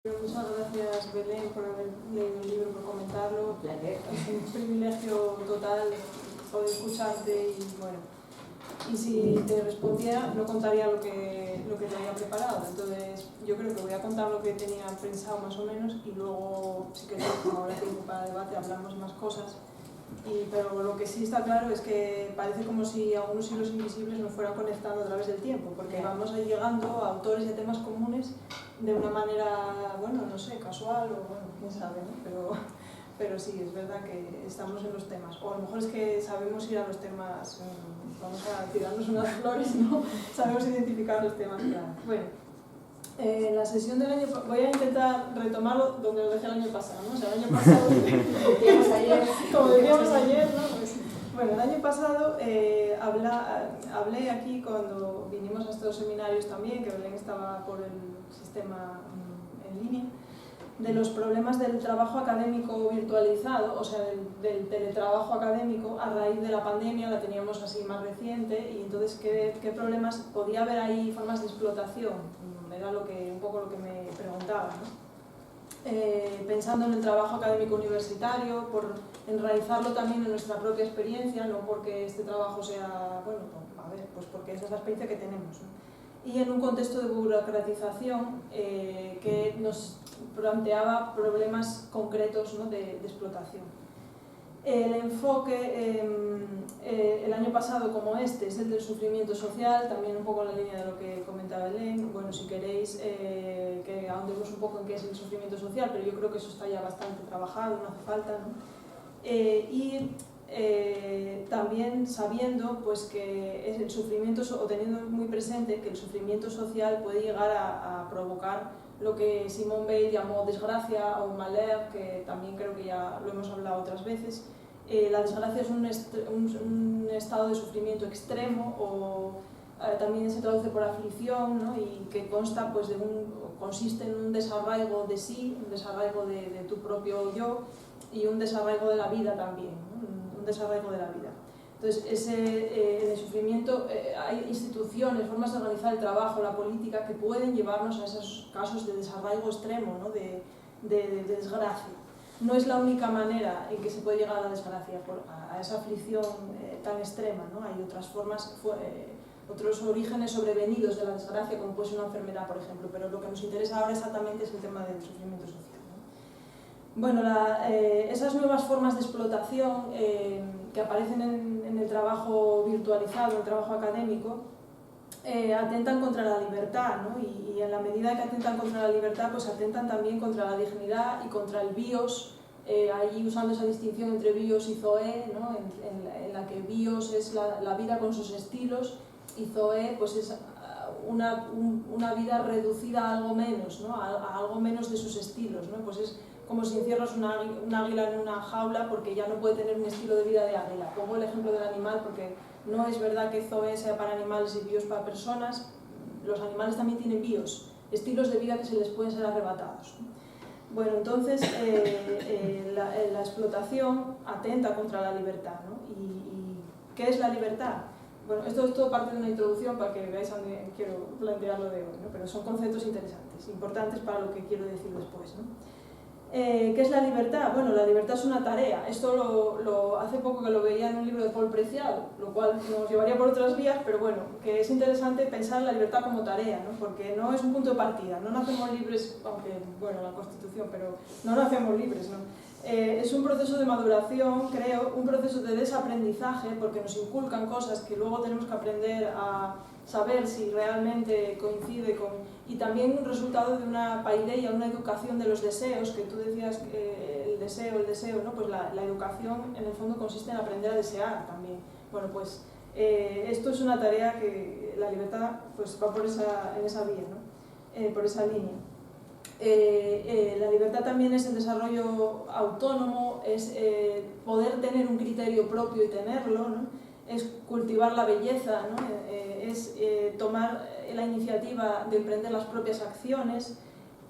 Muchas gracias, Belén, por haber leído el libro, por comentarlo. Es un privilegio total poder escucharte y bueno, y si te respondiera no contaría lo que te había preparado. Entonces yo creo que voy a contar lo que tenía pensado más o menos y luego, si queréis, como habrá tiempo para debate, hablamos más cosas. Pero lo que sí está claro es que parece como si algunos hilos invisibles nos fueran conectando a través del tiempo, porque vamos a ir llegando a autores y a temas comunes de una manera, bueno, no sé, casual o bueno, quién sabe, ¿no? Pero sí, es verdad que estamos en los temas. O a lo mejor es que sabemos ir a los temas, vamos a tirarnos unas flores, ¿no? Sabemos identificar los temas, claro. Bueno. La sesión del año voy a intentar retomarlo donde lo dejé el año pasado, ¿no? O sea, el año pasado, como decíamos ayer, ¿no? Pues, bueno, el año pasado hablé aquí cuando vinimos a estos seminarios también, que Belén estaba por el sistema en línea, de los problemas del trabajo académico virtualizado, o sea, del teletrabajo académico a raíz de la pandemia, la teníamos así más reciente, y entonces qué problemas podía haber ahí, formas de explotación. Era un poco lo que me preguntaba, ¿no? Pensando en el trabajo académico universitario, por enraizarlo también en nuestra propia experiencia, no porque este trabajo sea, bueno, a ver, pues porque esa es la experiencia que tenemos, ¿no? Y en un contexto de burocratización que nos planteaba problemas concretos, ¿no? de explotación. El enfoque, el año pasado como este, es el del sufrimiento social, también un poco en la línea de lo que comentaba Belén. Bueno, si queréis que ahondemos un poco en qué es el sufrimiento social, pero yo creo que eso está ya bastante trabajado, no hace falta, ¿no? También sabiendo pues, que es el sufrimiento, o teniendo muy presente que el sufrimiento social puede llegar a provocar lo que Simone Weil llamó desgracia o malheur, que también creo que ya lo hemos hablado otras veces. La desgracia es un estado de sufrimiento extremo, o también se traduce por aflicción, ¿no? Y que consta, pues, consiste en un desarraigo de sí, un desarraigo de tu propio yo y un desarraigo de la vida también, ¿no? Un desarraigo de la vida. Entonces, en el sufrimiento hay instituciones, formas de organizar el trabajo, la política, que pueden llevarnos a esos casos de desarraigo extremo, ¿no? de desgracia. No es la única manera en que se puede llegar a la desgracia, a esa aflicción tan extrema, ¿no? Hay otras formas, otros orígenes sobrevenidos de la desgracia, como puede ser una enfermedad, por ejemplo, pero lo que nos interesa ahora exactamente es el tema del sufrimiento social, ¿no? Bueno, esas nuevas formas de explotación que aparecen en el trabajo virtualizado, en el trabajo académico, atentan contra la libertad, ¿no? Y en la medida que atentan contra la libertad, pues atentan también contra la dignidad y contra el bios, ahí usando esa distinción entre bios y zoe, ¿no? en la que bios es la vida con sus estilos y zoe pues es una vida reducida a algo menos, ¿no? a algo menos de sus estilos, ¿no? Pues es como si encierras un águila en una jaula porque ya no puede tener un estilo de vida de águila. Pongo el ejemplo del animal porque no es verdad que zoe sea para animales y bios para personas. Los animales también tienen bios, estilos de vida que se les pueden ser arrebatados. Bueno, entonces la explotación atenta contra la libertad, ¿no? ¿Y qué es la libertad? Bueno, esto es todo parte de una introducción para que veáis a dónde quiero plantear lo de hoy, ¿no? Pero son conceptos interesantes, importantes para lo que quiero decir después, ¿no? ¿Qué es la libertad? Bueno, la libertad es una tarea. Esto hace poco que lo veía en un libro de Paul Preciado, lo cual nos llevaría por otras vías, pero bueno, que es interesante pensar la libertad como tarea, ¿no? Porque no es un punto de partida, no nacemos libres, aunque, bueno, la Constitución, pero no nacemos libres, ¿no? Es un proceso de maduración, creo, un proceso de desaprendizaje, porque nos inculcan cosas que luego tenemos que aprender a saber si realmente coincide con... Y también un resultado de una paideia, una educación de los deseos, que tú decías que el deseo, ¿no? Pues la educación en el fondo consiste en aprender a desear también. Bueno, pues esto es una tarea que la libertad pues va en esa vía, ¿no? Por esa línea. La libertad también es el desarrollo autónomo, es poder tener un criterio propio y tenerlo, ¿no? Es cultivar la belleza, ¿no? Es tomar la iniciativa de emprender las propias acciones,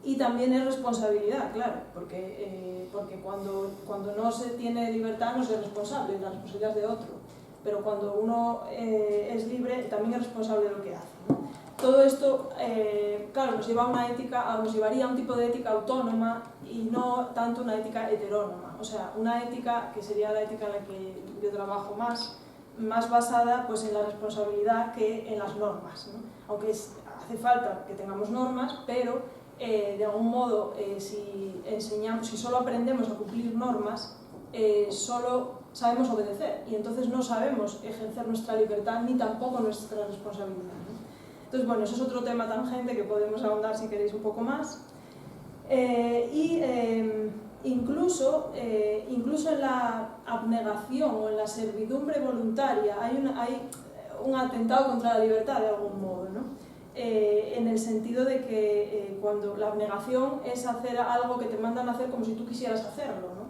y también es responsabilidad, claro, porque cuando no se tiene libertad no se es responsable, la responsabilidad es de otro, pero cuando uno es libre también es responsable de lo que hace, ¿no? todo esto, claro, nos llevaría a un tipo de ética autónoma y no tanto una ética heterónoma. O sea, una ética que sería la ética en la que yo trabajo más basada pues, en la responsabilidad que en las normas, ¿no? Aunque hace falta que tengamos normas, pero de algún modo, si solo aprendemos a cumplir normas, solo sabemos obedecer y entonces no sabemos ejercer nuestra libertad ni tampoco nuestra responsabilidad, ¿no? Entonces, bueno, eso es otro tema tangente que podemos ahondar si queréis un poco más. Incluso en la abnegación o en la servidumbre voluntaria hay un atentado contra la libertad de algún modo, ¿no? En el sentido de que cuando la abnegación es hacer algo que te mandan a hacer como si tú quisieras hacerlo, ¿no?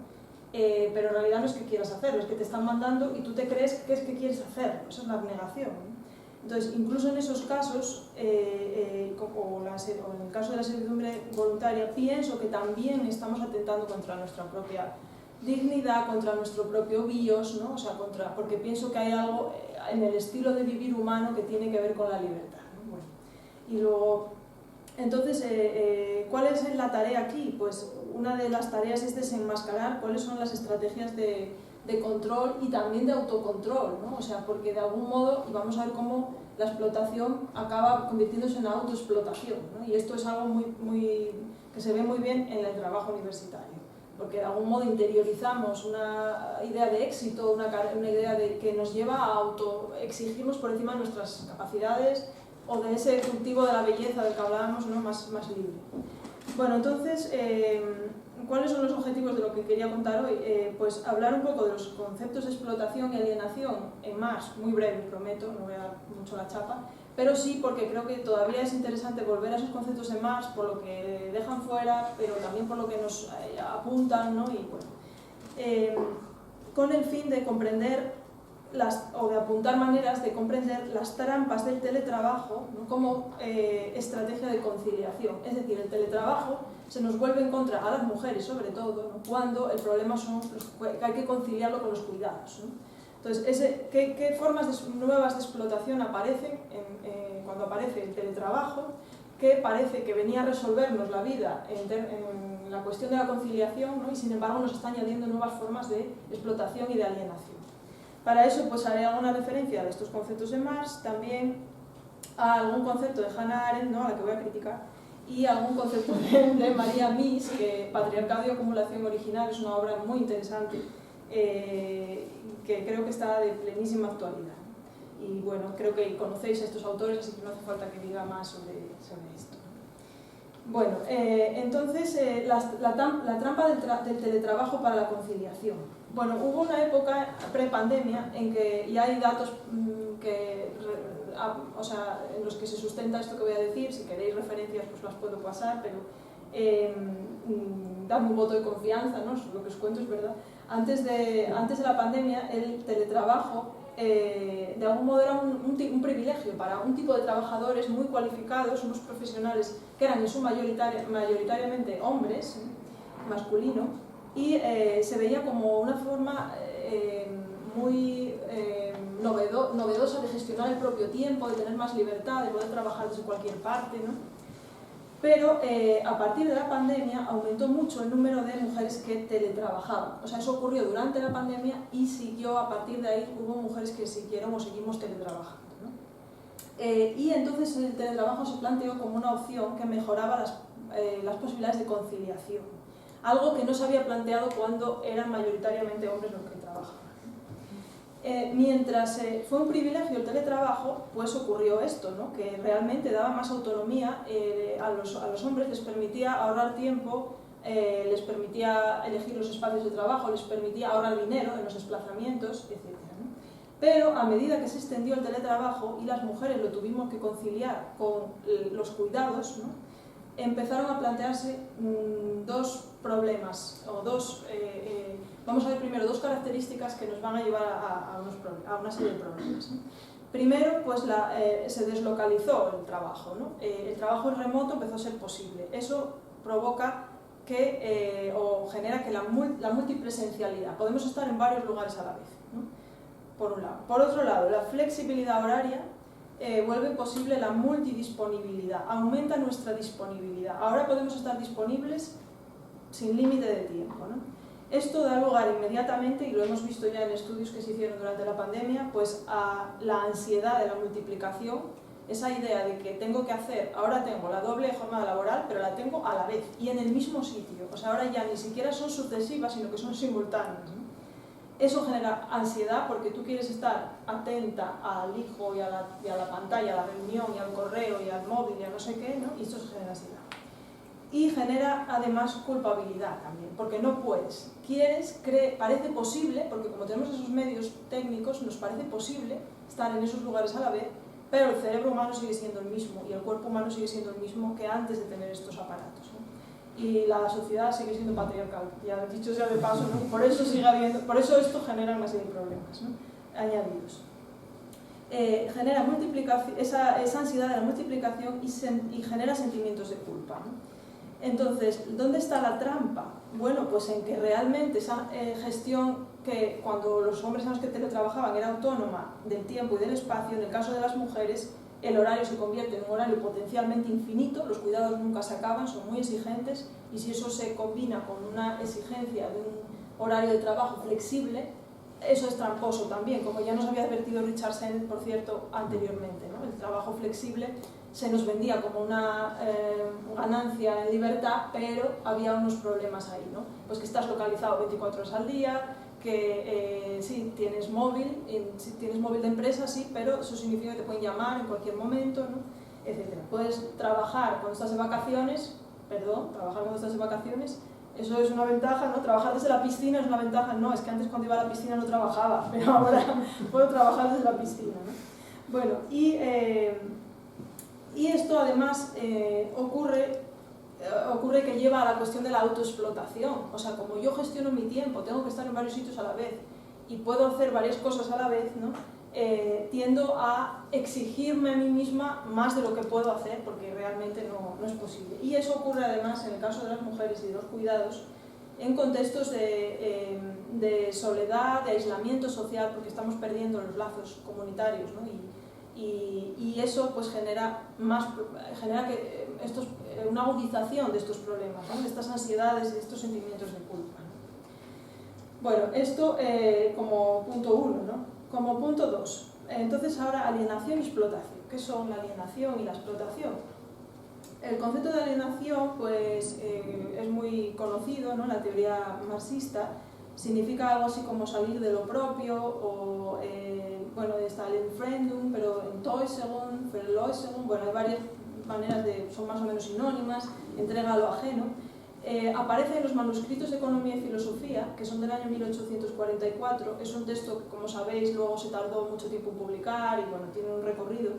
Pero en realidad no es que quieras hacerlo, es que te están mandando y tú te crees que es que quieres hacerlo. Eso es la abnegación, ¿no? Entonces, incluso en esos casos, o en el caso de la servidumbre voluntaria, pienso que también estamos atentando contra nuestra propia dignidad, contra nuestro propio bios, ¿no? O sea, porque pienso que hay algo en el estilo de vivir humano que tiene que ver con la libertad, ¿no? Bueno, y luego, entonces, ¿cuál es la tarea aquí? Pues una de las tareas es desenmascarar cuáles son las estrategias de control y también de autocontrol, ¿no? O sea, porque de algún modo, y vamos a ver cómo la explotación acaba convirtiéndose en autoexplotación, ¿no? Y esto es algo que se ve muy bien en el trabajo universitario, porque de algún modo interiorizamos una idea de éxito, una idea de que nos lleva a autoexigirnos por encima de nuestras capacidades o de ese cultivo de la belleza del que hablábamos, ¿no? más libre. Bueno, entonces, ¿cuáles son los objetivos de lo que quería contar hoy? Pues hablar un poco de los conceptos de explotación y alienación en Marx, muy breve, prometo, no voy a dar mucho la chapa, pero sí porque creo que todavía es interesante volver a esos conceptos de Marx por lo que dejan fuera, pero también por lo que nos apuntan, ¿no? Y bueno, con el fin de comprender o de apuntar maneras de comprender las trampas del teletrabajo, ¿no? Como estrategia de conciliación. Es decir, el teletrabajo se nos vuelve en contra a las mujeres, sobre todo, ¿no? Cuando el problema son que hay que conciliarlo con los cuidados, ¿no? Entonces, ¿qué formas nuevas de explotación aparecen cuando aparece el teletrabajo? Que parece que venía a resolvernos la vida en la cuestión de la conciliación, ¿no? Y sin embargo nos está añadiendo nuevas formas de explotación y de alienación. Para eso pues haré alguna referencia a estos conceptos de Marx, también a algún concepto de Hannah Arendt, ¿no? A la que voy a criticar, y a algún concepto de María Mies, que Patriarcado y acumulación original es una obra muy interesante, que creo que está de plenísima actualidad. Y bueno, creo que conocéis a estos autores, así que no hace falta que diga más sobre esto. Bueno, entonces la trampa del teletrabajo para la conciliación. Bueno, hubo una época pre-pandemia en que, y hay datos en los que se sustenta esto que voy a decir, si queréis referencias pues las puedo pasar, pero dadme un voto de confianza, ¿no? Lo que os cuento es verdad. Antes de la pandemia, el teletrabajo de algún modo era un privilegio para un tipo de trabajadores muy cualificados, unos profesionales que eran en su mayoritariamente hombres, masculino, y se veía como una forma muy novedosa de gestionar el propio tiempo, de tener más libertad, de poder trabajar desde cualquier parte, ¿no? Pero a partir de la pandemia aumentó mucho el número de mujeres que teletrabajaban. O sea, eso ocurrió durante la pandemia y siguió, a partir de ahí hubo mujeres que siguieron o seguimos teletrabajando, ¿no? Y entonces el teletrabajo se planteó como una opción que mejoraba las posibilidades de conciliación. Algo que no se había planteado cuando eran mayoritariamente hombres los que trabajaban. Mientras fue un privilegio el teletrabajo, pues ocurrió esto, ¿no? Que realmente daba más autonomía a los hombres, les permitía ahorrar tiempo, les permitía elegir los espacios de trabajo, les permitía ahorrar dinero en los desplazamientos, etc., ¿no? Pero a medida que se extendió el teletrabajo y las mujeres lo tuvimos que conciliar con los cuidados, ¿no? Empezaron a plantearse dos problemas, o vamos a ver primero dos características que nos van a llevar a una serie de problemas, ¿no? Primero, pues se deslocalizó el trabajo, ¿no? El trabajo en remoto empezó a ser posible. Eso provoca o genera que la multipresencialidad. Podemos estar en varios lugares a la vez, ¿no? Por un lado. Por otro lado, la flexibilidad horaria vuelve posible la multidisponibilidad, aumenta nuestra disponibilidad. Ahora podemos estar disponibles sin límite de tiempo, ¿no? Esto da lugar inmediatamente, y lo hemos visto ya en estudios que se hicieron durante la pandemia, pues a la ansiedad de la multiplicación, esa idea de que tengo que hacer, ahora tengo la doble jornada laboral, pero la tengo a la vez y en el mismo sitio. O sea, ahora ya ni siquiera son sucesivas, sino que son simultáneas, ¿no? Eso genera ansiedad porque tú quieres estar atenta al hijo y a la pantalla, a la reunión y al correo y al móvil y a no sé qué, ¿no? Y eso genera ansiedad. Y genera además culpabilidad también, porque no puedes. Quieres, parece posible, porque como tenemos esos medios técnicos, nos parece posible estar en esos lugares a la vez, pero el cerebro humano sigue siendo el mismo y el cuerpo humano sigue siendo el mismo que antes de tener estos aparatos, ¿no? Y la sociedad sigue siendo patriarcal, ya dicho sea de paso, ¿no? Por eso sigue habiendo, por eso esto genera una serie de problemas, ¿no? Añadidos. Genera esa ansiedad de la multiplicación y genera sentimientos de culpa, ¿no? Entonces, ¿dónde está la trampa? Bueno, pues en que realmente esa gestión que cuando los hombres a los que teletrabajaban era autónoma del tiempo y del espacio, en el caso de las mujeres el horario se convierte en un horario potencialmente infinito, los cuidados nunca se acaban, son muy exigentes, y si eso se combina con una exigencia de un horario de trabajo flexible, eso es tramposo también, como ya nos había advertido Richard Sennett, por cierto, anteriormente, ¿no? El trabajo flexible se nos vendía como una ganancia en libertad, pero había unos problemas ahí, ¿no? Pues que estás localizado 24 horas al día, que sí, tienes móvil de empresa, sí, pero eso significa que te pueden llamar en cualquier momento, ¿no? Etcétera. Puedes trabajar cuando estás de vacaciones, eso es una ventaja, ¿no? Trabajar desde la piscina es una ventaja, no, es que antes cuando iba a la piscina no trabajaba, pero ahora puedo trabajar desde la piscina, ¿no? Bueno, y esto además ocurre que lleva a la cuestión de la autoexplotación. O sea, como yo gestiono mi tiempo, tengo que estar en varios sitios a la vez y puedo hacer varias cosas a la vez, ¿no? Tiendo a exigirme a mí misma más de lo que puedo hacer porque realmente no es posible. Y eso ocurre además en el caso de las mujeres y de los cuidados en contextos de soledad, de aislamiento social, porque estamos perdiendo los lazos comunitarios, ¿no? Y eso pues genera una agudización de estos problemas, ¿no? De estas ansiedades y de estos sentimientos de culpa, ¿no? Bueno, esto como punto 1, ¿no? Como punto 2, entonces ahora alienación y explotación. ¿Qué son la alienación y la explotación? El concepto de alienación pues, es muy conocido, ¿no? La teoría marxista significa algo así como salir de lo propio o bueno, está el Entfremdung, pero Enttäuschung, Verleugnung, bueno, hay varias maneras son más o menos sinónimas, entrega a lo ajeno. Aparece en los manuscritos de Economía y Filosofía, que son del año 1844, es un texto que, como sabéis, luego se tardó mucho tiempo en publicar y bueno, tiene un recorrido,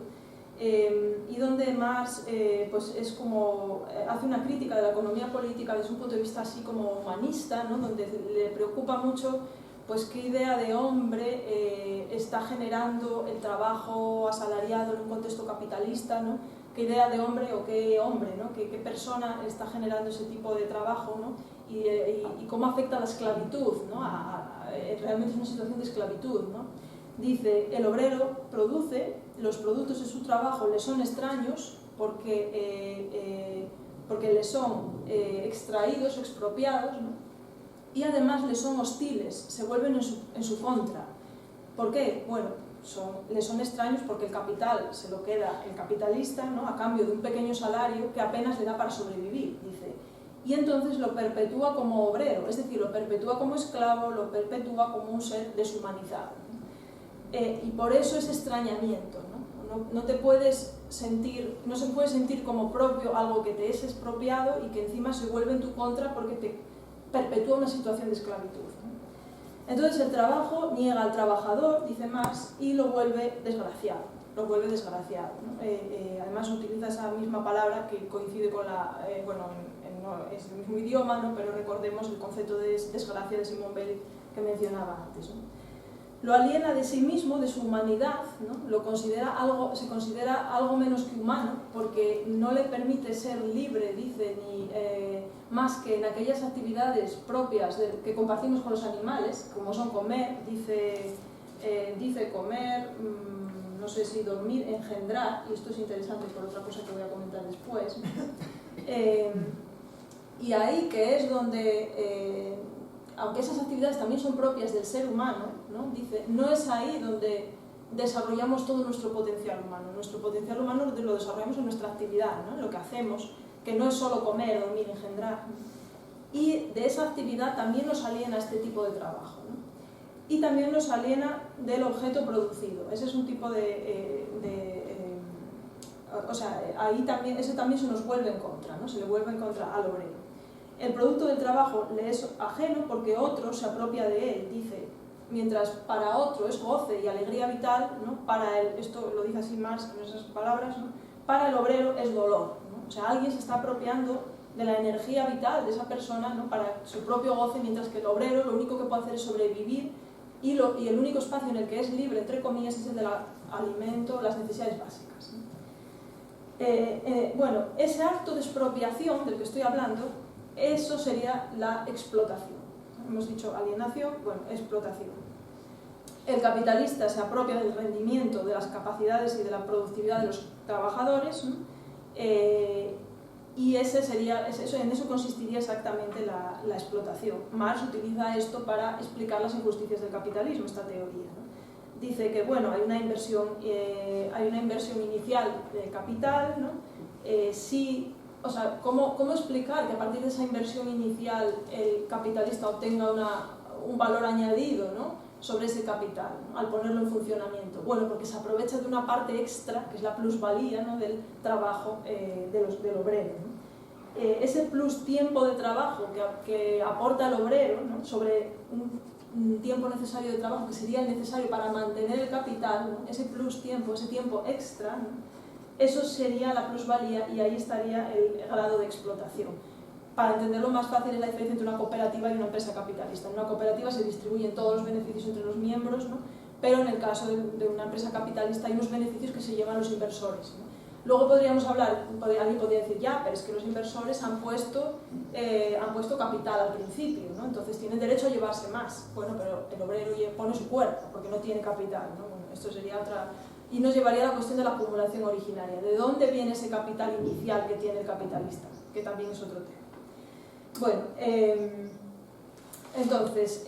y donde Marx pues es como, hace una crítica de la economía política desde un punto de vista así como humanista, ¿no? Donde le preocupa mucho pues qué idea de hombre está generando el trabajo asalariado en un contexto capitalista, ¿no? Qué idea de hombre o qué hombre, ¿no? Qué persona está generando ese tipo de trabajo, ¿no? Y cómo afecta la esclavitud, ¿no? Realmente es una situación de esclavitud, ¿no? Dice, el obrero produce, los productos de su trabajo le son extraños porque le son extraídos, expropiados, ¿no? Y además le son hostiles, se vuelven en su contra. ¿Por qué? Bueno, le son extraños porque el capital se lo queda el capitalista, ¿no? A cambio de un pequeño salario que apenas le da para sobrevivir, dice. Y entonces lo perpetúa como obrero, es decir, lo perpetúa como esclavo, lo perpetúa como un ser deshumanizado, ¿no? Y por eso es extrañamiento, ¿no? No se puede sentir como propio algo que te es expropiado y que encima se vuelve en tu contra porque te perpetúa una situación de esclavitud, ¿no? Entonces el trabajo niega al trabajador, dice Marx, y lo vuelve desgraciado, ¿no? Además utiliza esa misma palabra que coincide con no es el mismo idioma, ¿no? Pero recordemos el concepto de desgracia de Simone Weil que mencionaba antes, ¿no? Lo aliena de sí mismo, de su humanidad, ¿no? Se considera algo menos que humano porque no le permite ser libre, dice, ni más que en aquellas actividades propias que compartimos con los animales, como son comer, dice comer, no no sé si dormir, engendrar, y esto es interesante por otra cosa que voy a comentar después, y ahí que es donde, aunque esas actividades también son propias del ser humano, ¿no? Dice, no es ahí donde desarrollamos todo nuestro potencial humano. Nuestro potencial humano lo desarrollamos en nuestra actividad, ¿no? En lo que hacemos, que no es solo comer, dormir, engendrar. Y de esa actividad también nos aliena este tipo de trabajo, ¿no? Y también nos aliena del objeto producido. Ese es un tipo o sea, ahí también, ese también se nos vuelve en contra, ¿no? Se le vuelve en contra al obrero. El producto del trabajo le es ajeno porque otro se apropia de él, dice, mientras para otro es goce y alegría vital, ¿no? Para él, esto lo dice así Marx en esas palabras, ¿no? Para el obrero es dolor, ¿no? O sea, alguien se está apropiando de la energía vital de esa persona, ¿no? Para su propio goce, mientras que el obrero lo único que puede hacer es sobrevivir y el único espacio en el que es libre, entre comillas, es el del alimento, las necesidades básicas, ¿no? Bueno, ese acto de expropiación del que estoy hablando, eso sería la explotación. Hemos dicho alienación, bueno, explotación. El capitalista se apropia del rendimiento, de las capacidades y de la productividad de los trabajadores, ¿no? Y en eso consistiría exactamente la explotación. Marx utiliza esto para explicar las injusticias del capitalismo, esta teoría, ¿no? Dice que bueno, hay una inversión inicial de capital, ¿no? O sea, ¿cómo explicar que a partir de esa inversión inicial el capitalista obtenga un valor añadido, ¿no? Sobre ese capital, ¿no? Al ponerlo en funcionamiento? Bueno, porque se aprovecha de una parte extra, que es la plusvalía, ¿no? Del trabajo del obrero, ¿no? Ese plus tiempo de trabajo que aporta el obrero, ¿no? Sobre un tiempo necesario de trabajo que sería el necesario para mantener el capital, ¿no? Ese plus tiempo, ese tiempo extra, ¿no? Eso sería la plusvalía y ahí estaría el grado de explotación. Para entenderlo más fácil es la diferencia entre una cooperativa y una empresa capitalista. En una cooperativa se distribuyen todos los beneficios entre los miembros, ¿no? Pero en el caso de una empresa capitalista hay unos beneficios que se llevan los inversores, ¿no? Luego podríamos hablar, alguien podría decir, ya, pero es que los inversores han puesto capital al principio, ¿no? Entonces tienen derecho a llevarse más. Bueno, pero el obrero pone su cuerpo porque no tiene capital, ¿no? Bueno, esto sería otra... Y nos llevaría a la cuestión de la acumulación originaria. ¿De dónde viene ese capital inicial que tiene el capitalista? Que también es otro tema. Bueno, entonces,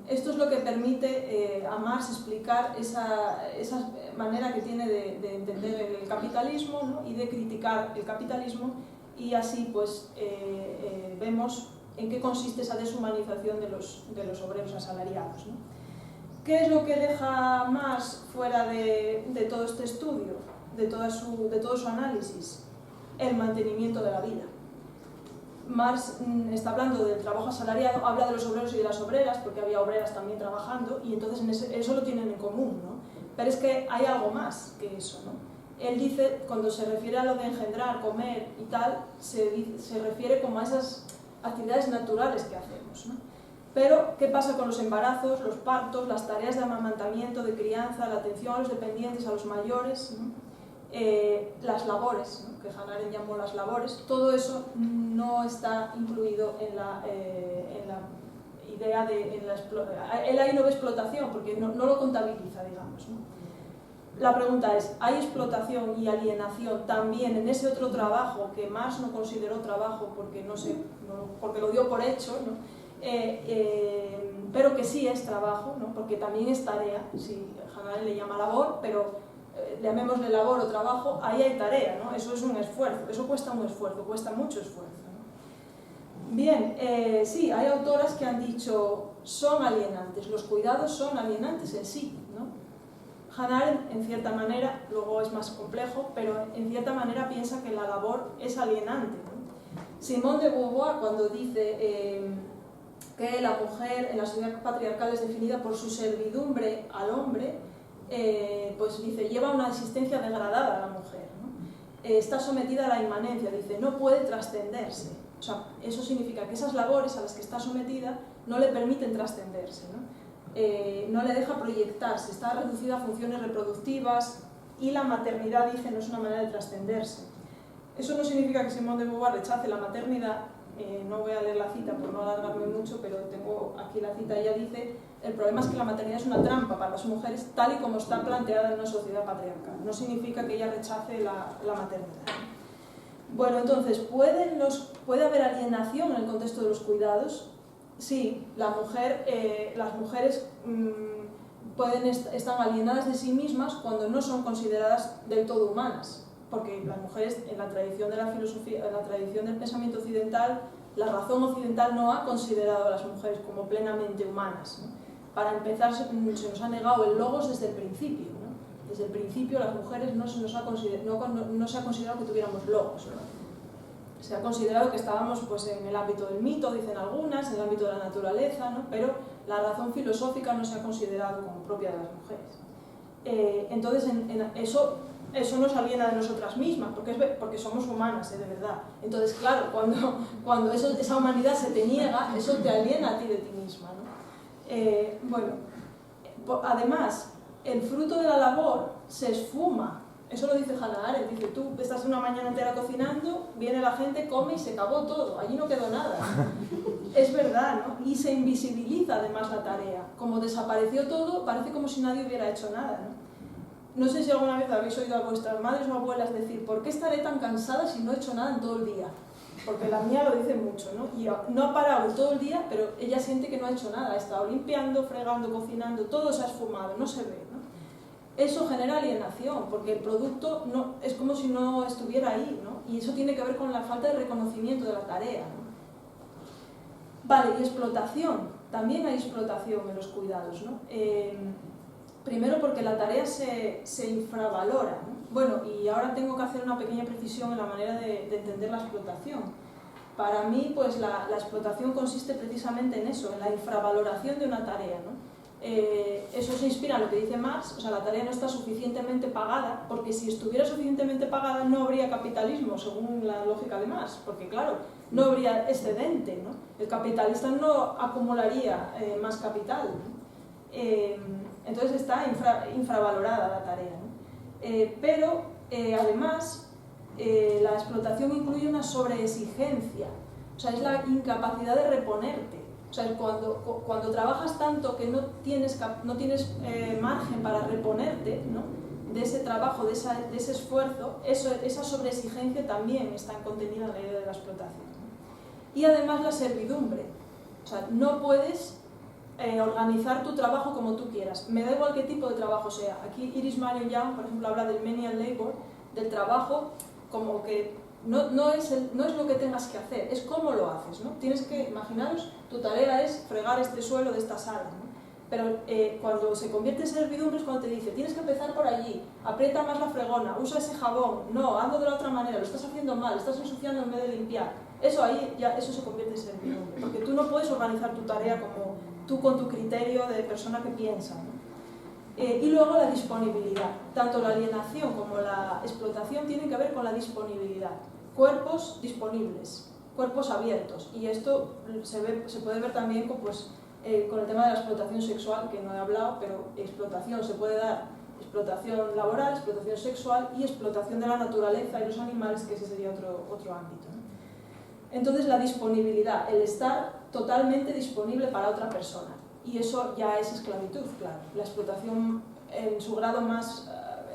esto es lo que permite a Marx explicar esa manera que tiene de entender el capitalismo, ¿no? Y de criticar el capitalismo, y así pues vemos en qué consiste esa deshumanización de los obreros asalariados, ¿no? ¿Qué es lo que deja Marx fuera de todo este estudio, de todo su análisis? El mantenimiento de la vida. Marx está hablando del trabajo asalariado, habla de los obreros y de las obreras, porque había obreras también trabajando, y entonces eso lo tienen en común, ¿no? Pero es que hay algo más que eso, ¿no? Él dice, cuando se refiere a lo de engendrar, comer y tal, se refiere como a esas actividades naturales que hacemos, ¿no? Pero, ¿qué pasa con los embarazos, los partos, las tareas de amamantamiento, de crianza, la atención a los dependientes, a los mayores, ¿no? Las labores, ¿no? Que Hannah Arendt llamó las labores? Todo eso no está incluido en la idea de... él ahí no ve explotación, porque no lo contabiliza, digamos, ¿no? La pregunta es, ¿hay explotación y alienación también en ese otro trabajo que Marx no consideró trabajo porque, porque lo dio por hecho, ¿no? Pero que sí es trabajo, ¿no? Porque también es tarea, si Hannah Arendt le llama labor, pero llamémosle labor o trabajo, ahí hay tarea, ¿no? Eso es un esfuerzo, eso cuesta un esfuerzo, cuesta mucho esfuerzo, ¿no? Bien, sí, hay autoras que han dicho, son alienantes, los cuidados son alienantes en sí, ¿no? Hannah Arendt, en cierta manera, luego es más complejo, pero en cierta manera piensa que la labor es alienante, ¿no? Simone de Beauvoir, cuando dice que la mujer en la sociedad patriarcal es definida por su servidumbre al hombre, pues dice, lleva una existencia degradada a la mujer, ¿no? Está sometida a la inmanencia, dice, no puede trascenderse. O sea, eso significa que esas labores a las que está sometida no le permiten trascenderse, ¿no? No le deja proyectarse, está reducida a funciones reproductivas, y la maternidad, dice, no es una manera de trascenderse. Eso no significa que Simone de Beauvoir rechace la maternidad. No voy a leer la cita por no alargarme mucho, pero tengo aquí la cita. Ella dice, El problema es que la maternidad es una trampa para las mujeres tal y como está planteada en una sociedad patriarcal. No significa que ella rechace la maternidad. Bueno, entonces, ¿puede haber alienación en el contexto de los cuidados? Sí, las mujeres están alienadas de sí mismas cuando no son consideradas del todo humanas, porque las mujeres, en la tradición de la filosofía, en la tradición del pensamiento occidental, la razón occidental no ha considerado a las mujeres como plenamente humanas, ¿no? Para empezar, se nos ha negado el logos desde el principio, ¿no? Desde el principio las mujeres no se ha considerado que tuviéramos logos, ¿no? Se ha considerado que estábamos pues, en el ámbito del mito, dicen algunas, en el ámbito de la naturaleza, ¿no? Pero la razón filosófica no se ha considerado como propia de las mujeres. Entonces, eso nos aliena de nosotras mismas, porque somos humanas, de verdad. Entonces, claro, cuando esa humanidad se te niega, eso te aliena a ti de ti misma, ¿no? Bueno, además, el fruto de la labor se esfuma. Eso lo dice Hannah Arendt, dice, tú estás una mañana entera cocinando, viene la gente, come y se acabó todo, allí no quedó nada. Es verdad, ¿no? Y se invisibiliza además la tarea. Como desapareció todo, parece como si nadie hubiera hecho nada, ¿no? No sé si alguna vez habéis oído a vuestras madres o abuelas decir, ¿por qué estaré tan cansada si no he hecho nada en todo el día? Porque la mía lo dice mucho, ¿no? Y no ha parado todo el día, pero ella siente que no ha hecho nada, ha estado limpiando, fregando, cocinando, todo se ha esfumado, no se ve, ¿no? Eso genera alienación, porque el producto es como si no estuviera ahí, ¿no? Y eso tiene que ver con la falta de reconocimiento de la tarea, ¿no? Vale, y explotación. También hay explotación en los cuidados, ¿no? Primero porque la tarea se infravalora, ¿no? Bueno, y ahora tengo que hacer una pequeña precisión en la manera de entender la explotación. Para mí, pues la explotación consiste precisamente en eso, en la infravaloración de una tarea, ¿no? Eso se inspira en lo que dice Marx, o sea, la tarea no está suficientemente pagada, porque si estuviera suficientemente pagada no habría capitalismo, según la lógica de Marx, porque claro, no habría excedente, ¿no? El capitalista no acumularía más capital, ¿no? Entonces está infravalorada la tarea, ¿no? Pero además la explotación incluye una sobreexigencia, o sea, es la incapacidad de reponerte. O sea, cuando trabajas tanto que no tienes margen para reponerte, ¿no? De ese trabajo, de ese esfuerzo, esa sobreexigencia también está contenida en la idea de la explotación, ¿no? Y además la servidumbre. O sea, no puedes organizar tu trabajo como tú quieras. Me da igual qué tipo de trabajo sea. Aquí Iris Marion Young, por ejemplo, habla del menial labor, del trabajo como que no es lo que tengas que hacer, es cómo lo haces, ¿no? Tienes que, imaginaros, tu tarea es fregar este suelo de esta sala, ¿no? Pero cuando se convierte en servidumbre es cuando te dice, tienes que empezar por allí, aprieta más la fregona, usa ese jabón, no, hazlo de la otra manera, lo estás haciendo mal, estás ensuciando en vez de limpiar. Eso se convierte en servidumbre, porque tú no puedes organizar tu tarea como tú con tu criterio de persona que piensa, ¿no? Y luego la disponibilidad. Tanto la alienación como la explotación tienen que ver con la disponibilidad. Cuerpos disponibles, cuerpos abiertos. Y esto se puede ver también con el tema de la explotación sexual, que no he hablado, pero explotación se puede dar, explotación laboral, explotación sexual y explotación de la naturaleza y los animales, que ese sería otro ámbito, ¿no? Entonces la disponibilidad, el estar totalmente disponible para otra persona. Y eso ya es esclavitud, claro. La explotación en su grado más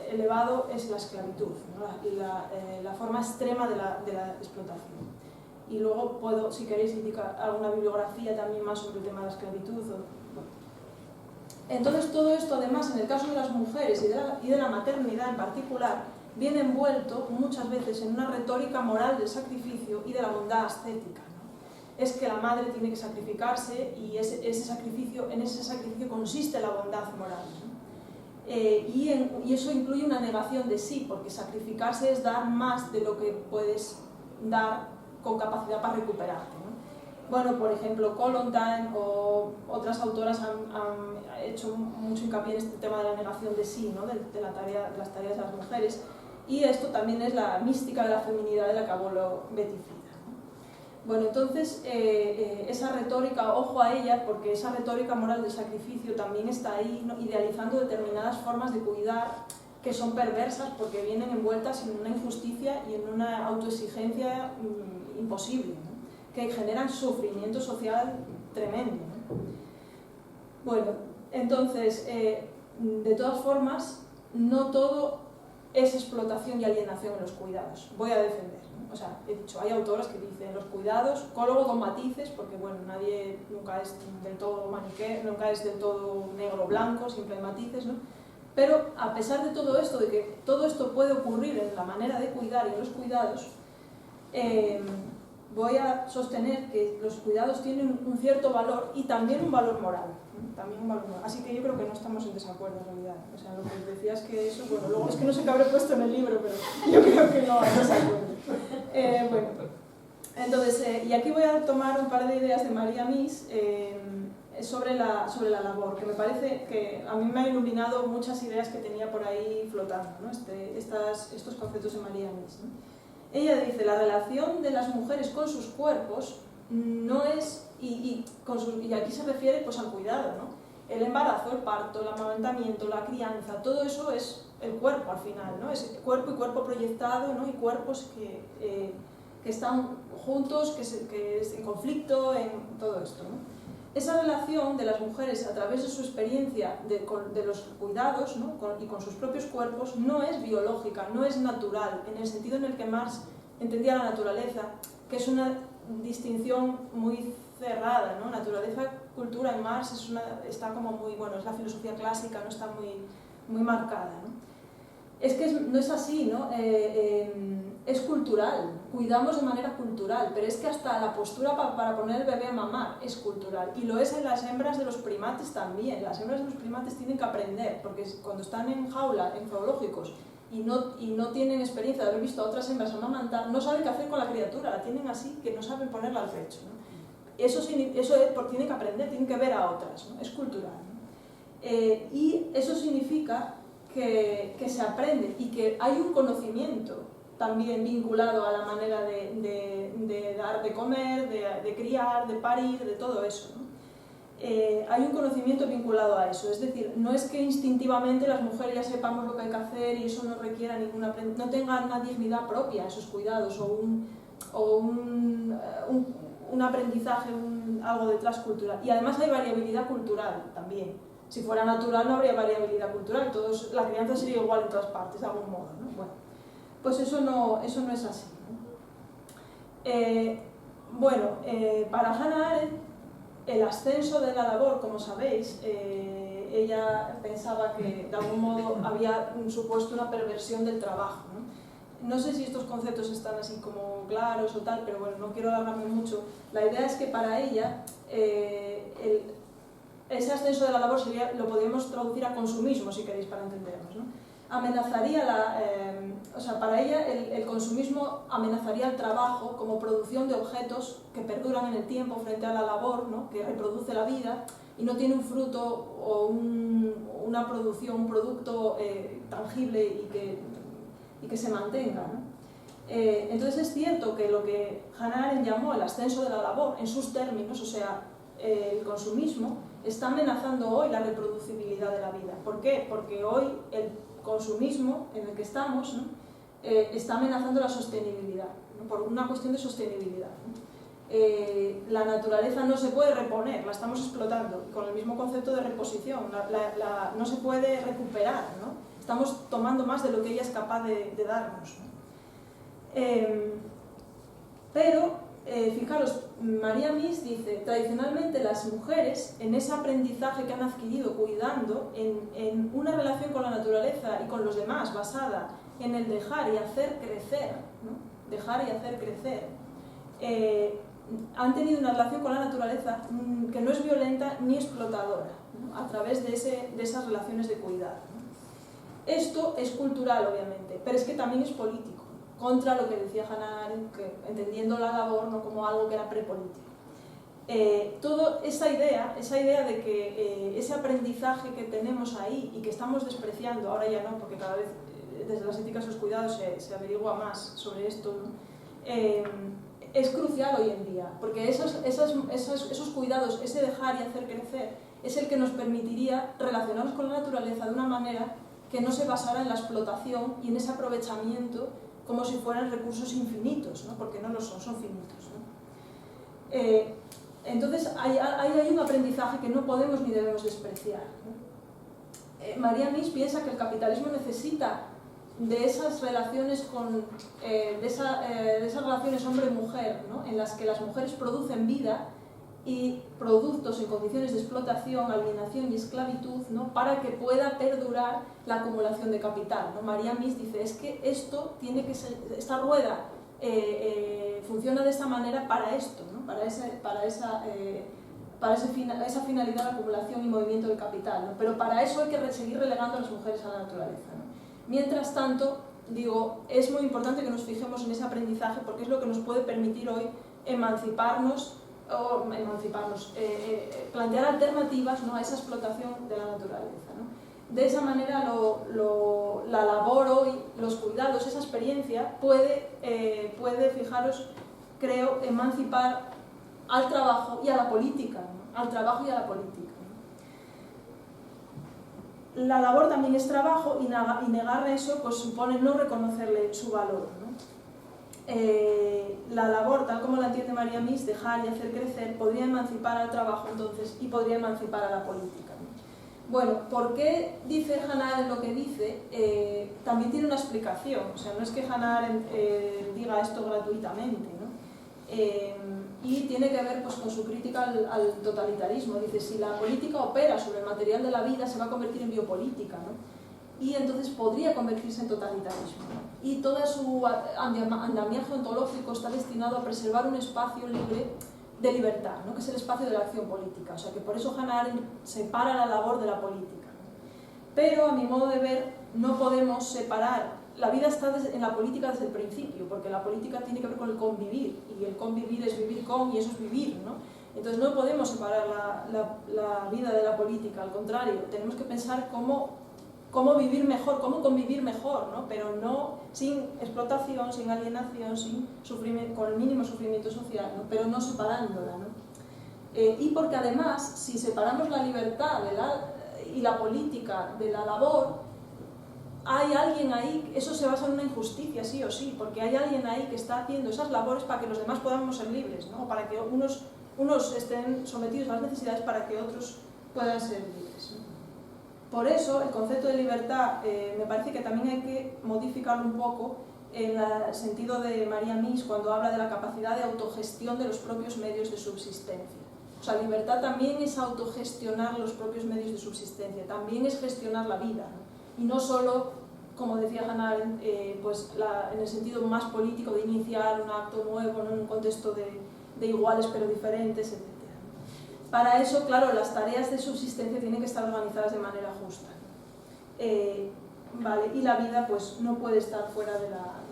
elevado es la esclavitud, ¿no? La forma extrema de la explotación. Y luego puedo, si queréis, indicar alguna bibliografía también más sobre el tema de la esclavitud. Entonces todo esto, además, en el caso de las mujeres y de la maternidad en particular, viene envuelto muchas veces en una retórica moral del sacrificio y de la bondad ascética. Es que la madre tiene que sacrificarse y en ese sacrificio consiste la bondad moral, ¿no? Y eso incluye una negación de sí, porque sacrificarse es dar más de lo que puedes dar con capacidad para recuperarte, ¿no? Bueno, por ejemplo, Kollontai o otras autoras han hecho mucho hincapié en este tema de la negación de sí, ¿no? de las tareas de las mujeres, y esto también es la mística de la feminidad de la que habló Betty Friedan. Bueno, entonces, esa retórica, ojo a ella, porque esa retórica moral del sacrificio también está ahí, ¿no? Idealizando determinadas formas de cuidar que son perversas porque vienen envueltas en una injusticia y en una autoexigencia imposible, ¿no? Que generan sufrimiento social tremendo, ¿no? Bueno, entonces, de todas formas, no todo es explotación y alienación en los cuidados. Voy a defender, ¿no? O sea, he dicho, hay autoras que dicen los cuidados, luego con matices, porque bueno, nadie nunca es del todo maniqueo, nunca es del todo negro o blanco, siempre hay matices, ¿no? Pero a pesar de todo esto, de que todo esto puede ocurrir en la manera de cuidar y en los cuidados, voy a sostener que los cuidados tienen un cierto valor y también un valor moral, ¿no? También un valor moral. Así que yo creo que no estamos en desacuerdo en realidad. O sea, lo que decías que eso, bueno, luego es que no sé qué habré puesto en el libro, pero yo creo que no hay desacuerdo. Bueno, entonces, y aquí voy a tomar un par de ideas de María Mies sobre la labor, que me parece que a mí me ha iluminado muchas ideas que tenía por ahí flotando, ¿no? Estos conceptos de María Mies, ¿no? Ella dice, la relación de las mujeres con sus cuerpos no es, y aquí se refiere pues al cuidado, ¿no? El embarazo, el parto, el amamantamiento, la crianza, todo eso es el cuerpo al final, ¿no? Es cuerpo y cuerpo proyectado, ¿no? Y cuerpos que están juntos, que es en conflicto, en todo esto, ¿no? Esa relación de las mujeres a través de su experiencia de los cuidados, ¿no? y con sus propios cuerpos no es biológica, no es natural, en el sentido en el que Marx entendía la naturaleza, que es una distinción muy cerrada, ¿no? Naturaleza, cultura en Marx está como muy, bueno, es la filosofía clásica, no está muy marcada, ¿no? Es que no es así, ¿no? Es cultural, cuidamos de manera cultural, pero es que hasta la postura para poner el bebé a mamar es cultural, y lo es en las hembras de los primates también. Las hembras de los primates tienen que aprender, porque cuando están en jaula, en zoológicos, y no tienen experiencia de haber visto a otras hembras amamantar, no saben qué hacer con la criatura, la tienen así, que no saben ponerla al pecho, ¿no? Eso es porque tienen que aprender, tienen que ver a otras, ¿no? Es cultural, ¿no? Y eso significa que se aprende y que hay un conocimiento también vinculado a la manera de dar de comer, de criar, de parir, de todo eso, ¿no? Hay un conocimiento vinculado a eso, es decir, no es que instintivamente las mujeres ya sepamos lo que hay que hacer y eso no requiera no tengan una dignidad propia esos cuidados o un aprendizaje, algo detrás cultural. Y además hay variabilidad cultural también. Si fuera natural no habría variabilidad cultural, la crianza sería igual en todas partes, de algún modo, ¿no? Bueno, pues eso no es así, ¿no? Para Hannah Arendt, el ascenso de la labor, como sabéis, ella pensaba que de algún modo había supuesto una perversión del trabajo, ¿no? No sé si estos conceptos están así como claros o tal, pero bueno, no quiero alargarme mucho. La idea es que para ella ese ascenso de la labor lo podríamos traducir a consumismo, si queréis, para entendernos, ¿no? Amenazaría para ella el consumismo amenazaría el trabajo como producción de objetos que perduran en el tiempo frente a la labor, ¿no? Que reproduce la vida y no tiene un fruto o una producción, un producto tangible y que se mantenga, ¿no? Entonces es cierto que lo que Hannah Arendt llamó el ascenso de la labor, en sus términos, o sea, el consumismo, está amenazando hoy la reproducibilidad de la vida. ¿Por qué? Porque hoy el consumismo en el que estamos, ¿no? Está amenazando la sostenibilidad, ¿no? Por una cuestión de sostenibilidad, ¿no? La naturaleza no se puede reponer, la estamos explotando, con el mismo concepto de reposición, no se puede recuperar, ¿no? Estamos tomando más de lo que ella es capaz de darnos, ¿no? Fijaros, María Mies dice, tradicionalmente las mujeres, en ese aprendizaje que han adquirido cuidando, en una relación con la naturaleza y con los demás basada en el dejar y hacer crecer, ¿no? Dejar y hacer crecer, han tenido una relación con la naturaleza que no es violenta ni explotadora, ¿no? A través de esas relaciones de cuidado, ¿no? Esto es cultural, obviamente, pero es que también es político, contra lo que decía Hannah Arendt, entendiendo la labor no como algo que era prepolítico. Toda esa idea de que ese aprendizaje que tenemos ahí y que estamos despreciando, ahora ya no, porque cada vez desde las éticas de los cuidados se averigua más sobre esto, ¿no? Es crucial hoy en día, porque esos cuidados, ese dejar y hacer crecer, es el que nos permitiría relacionarnos con la naturaleza de una manera que no se basara en la explotación y en ese aprovechamiento como si fueran recursos infinitos, ¿no? Porque no lo son, son finitos, ¿no? Entonces, hay un aprendizaje que no podemos ni debemos despreciar, ¿no? María Mies piensa que el capitalismo necesita de esas relaciones de esas relaciones hombre-mujer, ¿no? En las que las mujeres producen vida y productos en condiciones de explotación, alienación y esclavitud, ¿no? Para que pueda perdurar la acumulación de capital, ¿no? María Mies dice, es que esto tiene que ser, esta rueda funciona de esta manera para esto, ¿no? para esa finalidad de acumulación y movimiento del capital, ¿no? Pero para eso hay que seguir relegando a las mujeres a la naturaleza, ¿no? Mientras tanto, digo, es muy importante que nos fijemos en ese aprendizaje porque es lo que nos puede permitir hoy plantear alternativas, ¿no? A esa explotación de la naturaleza, ¿no? De esa manera la labor hoy, los cuidados, esa experiencia puede, fijaros, creo, emancipar al trabajo y a la política, ¿no? Al trabajo y a la política. La labor también es trabajo y negar eso pues supone no reconocerle su valor, ¿no? La labor, tal como la entiende María Mies, dejar y hacer crecer, podría emancipar al trabajo entonces y podría emancipar a la política, ¿no? Bueno, ¿por qué dice Hannah Arendt lo que dice? También tiene una explicación, o sea, no es que Hannah Arendt diga esto gratuitamente, ¿no? Y tiene que ver pues, con su crítica al totalitarismo. Dice, si la política opera sobre el material de la vida, se va a convertir en biopolítica, ¿no? Y entonces podría convertirse en totalitarismo, ¿no? Y todo su andamiaje ontológico está destinado a preservar un espacio libre de libertad, ¿no? Que es el espacio de la acción política. O sea que por eso Hannah Arendt separa la labor de la política, ¿no? Pero a mi modo de ver no podemos separar. La vida está en la política desde el principio, porque la política tiene que ver con el convivir, y el convivir es vivir con, y eso es vivir, ¿no? Entonces no podemos separar la vida de la política, al contrario, tenemos que pensar cómo vivir mejor, cómo convivir mejor, ¿no? Pero no sin explotación, sin alienación, sin sufrimiento, con el mínimo sufrimiento social, ¿no? Pero no separándola, ¿no? Y porque además, si separamos la libertad y la política de la labor, hay alguien ahí, eso se basa en una injusticia sí o sí, porque hay alguien ahí que está haciendo esas labores para que los demás podamos ser libres, ¿no? Para que unos estén sometidos a las necesidades para que otros puedan ser libres, ¿no? Por eso el concepto de libertad me parece que también hay que modificarlo un poco en el sentido de María Mies cuando habla de la capacidad de autogestión de los propios medios de subsistencia. O sea, libertad también es autogestionar los propios medios de subsistencia, también es gestionar la vida, ¿no? Y no solo, como decía Hannah Arendt, pues en el sentido más político de iniciar un acto nuevo en un contexto de iguales pero diferentes, etc. Para eso, claro, las tareas de subsistencia tienen que estar organizadas de manera justa. Vale, y la vida pues no puede estar fuera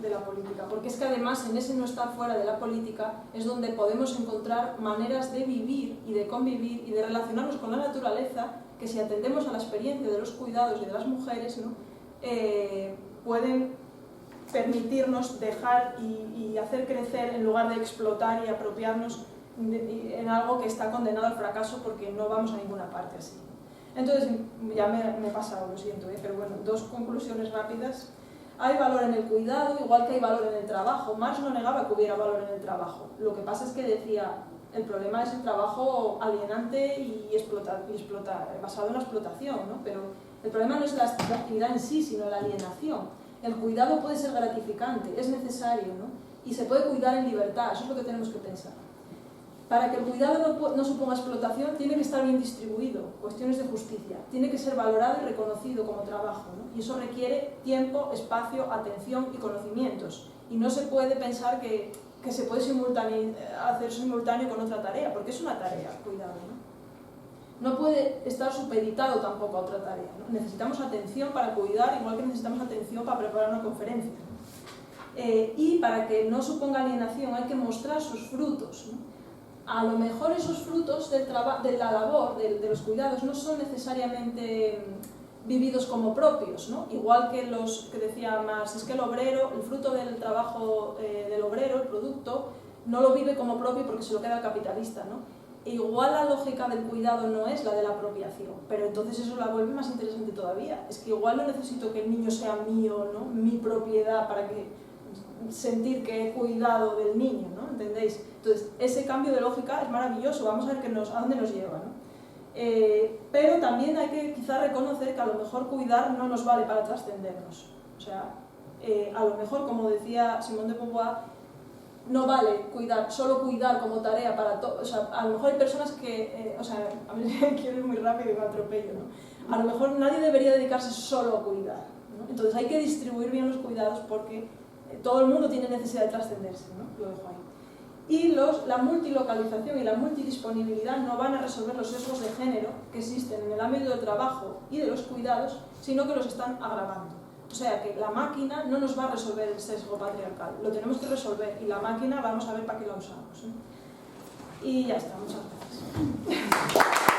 de la política, porque es que además en ese no estar fuera de la política es donde podemos encontrar maneras de vivir y de convivir y de relacionarnos con la naturaleza que si atendemos a la experiencia de los cuidados y de las mujeres, ¿no? Pueden permitirnos dejar y hacer crecer en lugar de explotar y apropiarnos en algo que está condenado al fracaso porque no vamos a ninguna parte así. Entonces, ya me he pasado, lo siento, pero bueno, dos conclusiones rápidas. Hay valor en el cuidado, igual que hay valor en el trabajo. Marx no negaba que hubiera valor en el trabajo. Lo que pasa es que decía, el problema es el trabajo alienante y basado en la explotación, ¿no? Pero el problema no es la actividad en sí, sino la alienación. El cuidado puede ser gratificante, es necesario, ¿no? Y se puede cuidar en libertad, eso es lo que tenemos que pensar. Para que el cuidado no suponga explotación, tiene que estar bien distribuido, cuestiones de justicia, tiene que ser valorado y reconocido como trabajo, ¿no? Y eso requiere tiempo, espacio, atención y conocimientos. Y no se puede pensar que se puede hacer simultáneo con otra tarea, porque es una tarea, cuidado, ¿no? No puede estar supeditado tampoco a otra tarea, ¿no? Necesitamos atención para cuidar, igual que necesitamos atención para preparar una conferencia, ¿no? Y para que no suponga alienación hay que mostrar sus frutos, ¿no? A lo mejor esos frutos de la labor, de los cuidados, no son necesariamente vividos como propios, ¿no? Igual que los que decía Marx, es que el obrero, el fruto del trabajo del obrero, el producto, no lo vive como propio porque se lo queda el capitalista, ¿no? E igual la lógica del cuidado no es la de la apropiación, pero entonces eso la vuelve más interesante todavía. Es que igual no necesito que el niño sea mío, ¿no? Mi propiedad para que... sentir que he cuidado del niño, ¿no? ¿Entendéis? Entonces, ese cambio de lógica es maravilloso, vamos a ver a dónde nos lleva, ¿no? Pero también hay que quizá reconocer que a lo mejor cuidar no nos vale para trascendernos. O sea, a lo mejor, como decía Simone de Beauvoir, no vale solo cuidar como tarea para todo. O sea, a lo mejor hay personas que, a mí quiero ir muy rápido y me atropello, ¿no? A lo mejor nadie debería dedicarse solo a cuidar, ¿no? Entonces hay que distribuir bien los cuidados porque todo el mundo tiene necesidad de trascenderse, ¿no? Lo dejo ahí. Y la multilocalización y la multidisponibilidad no van a resolver los sesgos de género que existen en el ámbito del trabajo y de los cuidados, sino que los están agravando. O sea que la máquina no nos va a resolver el sesgo patriarcal, lo tenemos que resolver y la máquina vamos a ver para qué la usamos, ¿eh? Y ya está, muchas gracias.